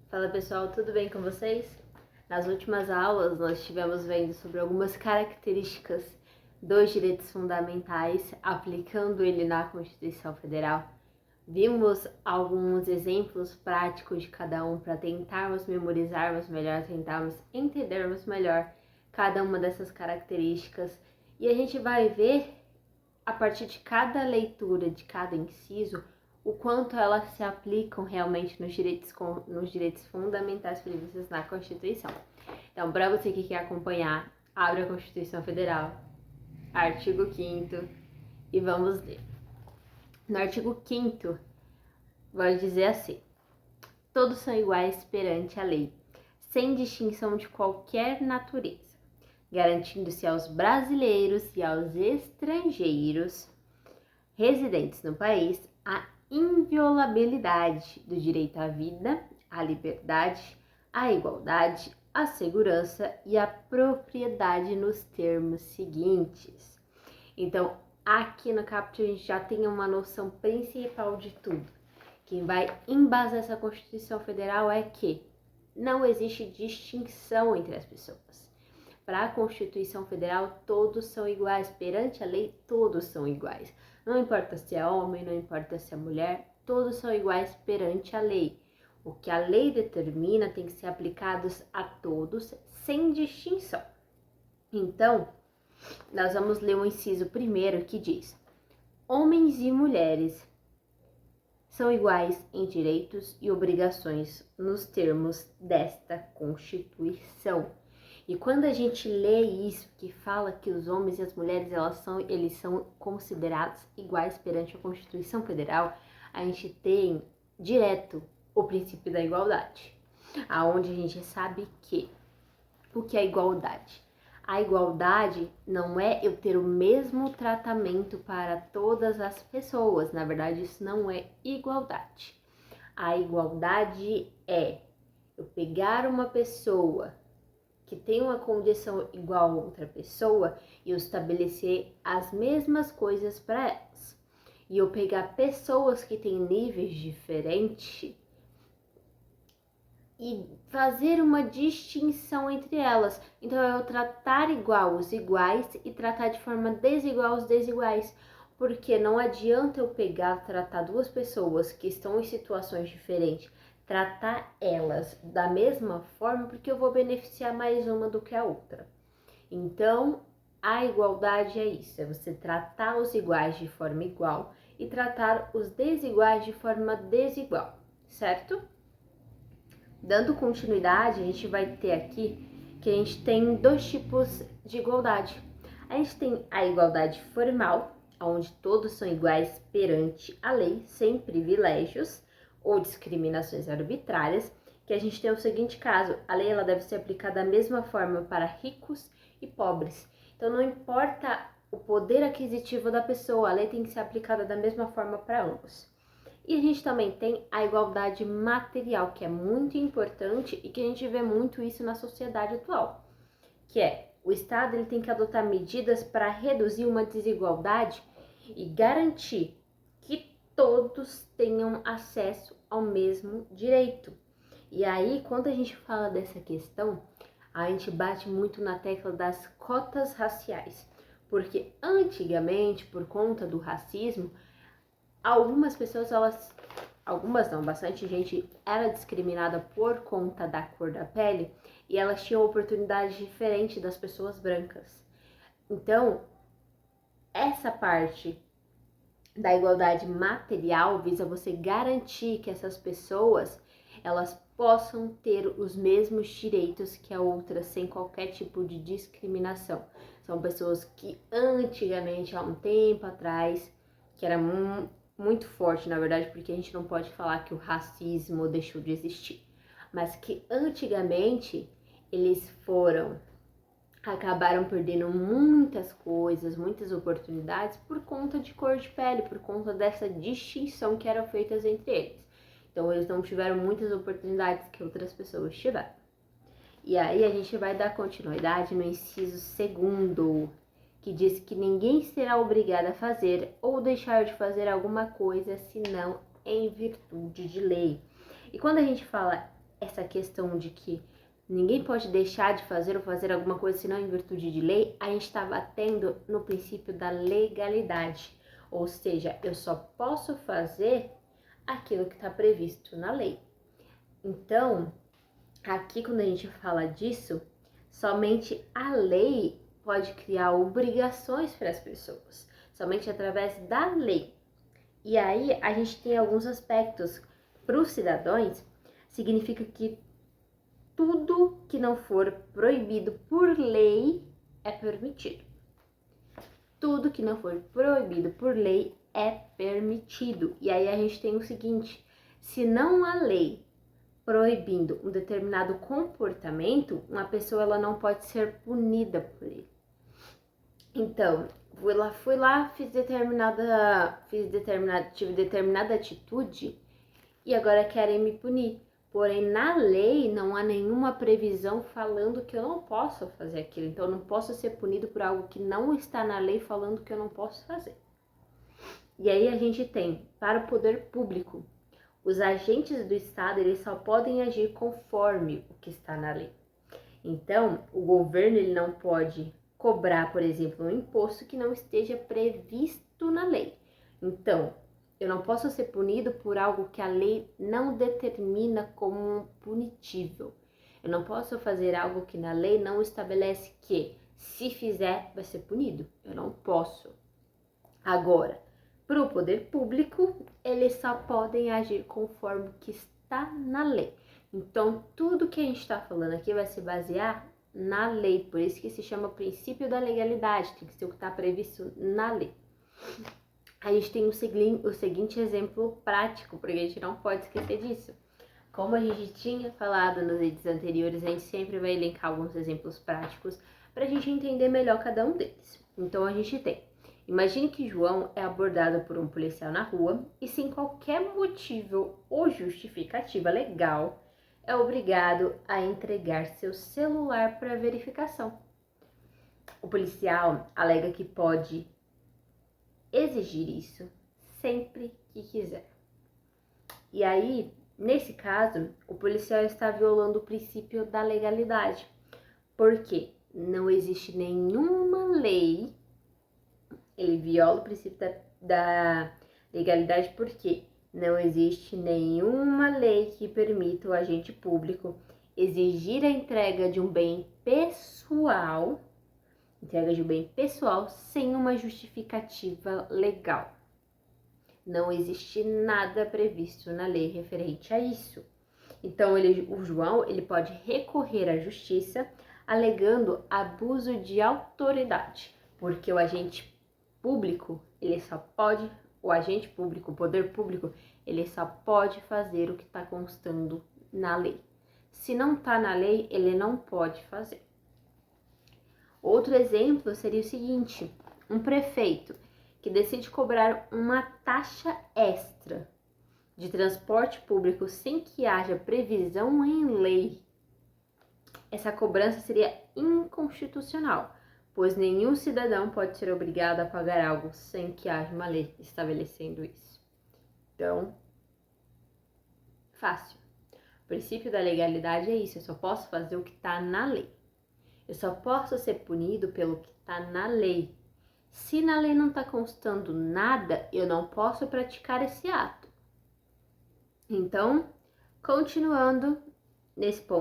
Fala pessoal, tudo bem com vocês? Nas últimas aulas nós estivemos vendo sobre algumas características dos direitos fundamentais, aplicando ele na Constituição Federal. Vimos alguns exemplos práticos de cada um para tentarmos memorizarmos melhor, tentarmos entendermos melhor cada uma dessas características. E a gente vai ver, a partir de cada leitura, de cada inciso, o quanto elas se aplicam realmente nos direitos fundamentais previstos na Constituição. Então, para você que quer acompanhar, abre a Constituição Federal, artigo 5º, e vamos ler. No artigo 5º, vai dizer assim: todos são iguais perante a lei, sem distinção de qualquer natureza, garantindo-se aos brasileiros e aos estrangeiros residentes no país a inviolabilidade do direito à vida, à liberdade, à igualdade, à segurança e à propriedade nos termos seguintes. Então, aqui no caput a gente já tem uma noção principal de tudo. Quem vai embasar essa Constituição Federal é que não existe distinção entre as pessoas. Para a Constituição Federal, todos são iguais. Perante a lei, todos são iguais. Não importa se é homem, não importa se é mulher, todos são iguais perante a lei. O que a lei determina tem que ser aplicado a todos, sem distinção. Então, nós vamos ler o inciso primeiro que diz: homens e mulheres são iguais em direitos e obrigações nos termos desta Constituição. E quando a gente lê isso, que fala que os homens e as mulheres eles são considerados iguais perante a Constituição Federal, a gente tem direto o princípio da igualdade, aonde a gente sabe que o que é igualdade? A igualdade não é eu ter o mesmo tratamento para todas as pessoas. Na verdade, isso não é igualdade. A igualdade é eu pegar uma pessoa que tem uma condição igual a outra pessoa e eu estabelecer as mesmas coisas para elas. E eu pegar pessoas que têm níveis diferentes e fazer uma distinção entre elas. Então, eu tratar igual os iguais e tratar de forma desigual os desiguais. Porque não adianta eu tratar duas pessoas que estão em situações diferentes, tratar elas da mesma forma, porque eu vou beneficiar mais uma do que a outra. Então, a igualdade é isso, é você tratar os iguais de forma igual e tratar os desiguais de forma desigual, certo? Dando continuidade, a gente vai ter aqui que a gente tem dois tipos de igualdade. A gente tem a igualdade formal, onde todos são iguais perante a lei, sem privilégios ou discriminações arbitrárias, que a gente tem o seguinte caso: a lei ela deve ser aplicada da mesma forma para ricos e pobres. Então, não importa o poder aquisitivo da pessoa, a lei tem que ser aplicada da mesma forma para ambos. E a gente também tem a igualdade material, que é muito importante e que a gente vê muito isso na sociedade atual, que é o Estado ele tem que adotar medidas para reduzir uma desigualdade e garantir que todos tenham acesso ao mesmo direito. E aí, quando a gente fala dessa questão, a gente bate muito na tecla das cotas raciais, porque antigamente, por conta do racismo, algumas pessoas, algumas não, bastante gente era discriminada por conta da cor da pele e elas tinham oportunidades diferentes das pessoas brancas. Então, essa parte da igualdade material visa você garantir que essas pessoas, elas possam ter os mesmos direitos que a outra sem qualquer tipo de discriminação. São pessoas que antigamente, há um tempo atrás, que era muito forte, na verdade, porque a gente não pode falar que o racismo deixou de existir, mas que antigamente eles acabaram perdendo muitas coisas, muitas oportunidades por conta de cor de pele, por conta dessa distinção que eram feitas entre eles. Então, eles não tiveram muitas oportunidades que outras pessoas tiveram. E aí, a gente vai dar continuidade no inciso 2º, que diz que ninguém será obrigado a fazer ou deixar de fazer alguma coisa senão em virtude de lei. E quando a gente fala essa questão de que ninguém pode deixar de fazer ou fazer alguma coisa senão em virtude de lei, a gente está batendo no princípio da legalidade. Ou seja, eu só posso fazer aquilo que está previsto na lei. Então, aqui quando a gente fala disso, somente a lei pode criar obrigações para as pessoas, somente através da lei. E aí a gente tem alguns aspectos. Para os cidadãos, significa que tudo que não for proibido por lei é permitido. Tudo que não for proibido por lei é permitido. E aí a gente tem o seguinte: se não há lei proibindo um determinado comportamento, uma pessoa ela não pode ser punida por ele. Então, tive determinada atitude e agora querem me punir. Porém, na lei não há nenhuma previsão falando que eu não posso fazer aquilo. Então, eu não posso ser punido por algo que não está na lei falando que eu não posso fazer. E aí a gente tem, para o poder público, os agentes do Estado, eles só podem agir conforme o que está na lei. Então, o governo ele não pode cobrar, por exemplo, um imposto que não esteja previsto na lei. Então, eu não posso ser punido por algo que a lei não determina como punitível. Eu não posso fazer algo que na lei não estabelece que, se fizer, vai ser punido. Eu não posso. Agora, para o poder público, eles só podem agir conforme o que está na lei. Então, tudo que a gente está falando aqui vai se basear na lei. Por isso que se chama princípio da legalidade. Tem que ser o que está previsto na lei. A gente tem o seguinte exemplo prático, porque a gente não pode esquecer disso. Como a gente tinha falado nos vídeos anteriores, a gente sempre vai elencar alguns exemplos práticos para a gente entender melhor cada um deles. Então, a gente tem: imagine que João é abordado por um policial na rua e, sem qualquer motivo ou justificativa legal, é obrigado a entregar seu celular para verificação. O policial alega que pode exigir isso sempre que quiser. E aí, nesse caso, o policial está violando o princípio da legalidade, porque não existe nenhuma lei. Ele viola o princípio da legalidade porque não existe nenhuma lei que permita o agente público exigir a entrega de um bem pessoal, sem uma justificativa legal. Não existe nada previsto na lei referente a isso. Então, o João pode recorrer à justiça alegando abuso de autoridade, porque o agente público, o poder público, ele só pode fazer o que está constando na lei. Se não está na lei, ele não pode fazer. Outro exemplo seria o seguinte: um prefeito que decide cobrar uma taxa extra de transporte público sem que haja previsão em lei. Essa cobrança seria inconstitucional, pois nenhum cidadão pode ser obrigado a pagar algo sem que haja uma lei estabelecendo isso. Então, fácil. O princípio da legalidade é isso: eu só posso fazer o que está na lei. Eu só posso ser punido pelo que está na lei. Se na lei não está constando nada, eu não posso praticar esse ato. Então, continuando nesse ponto.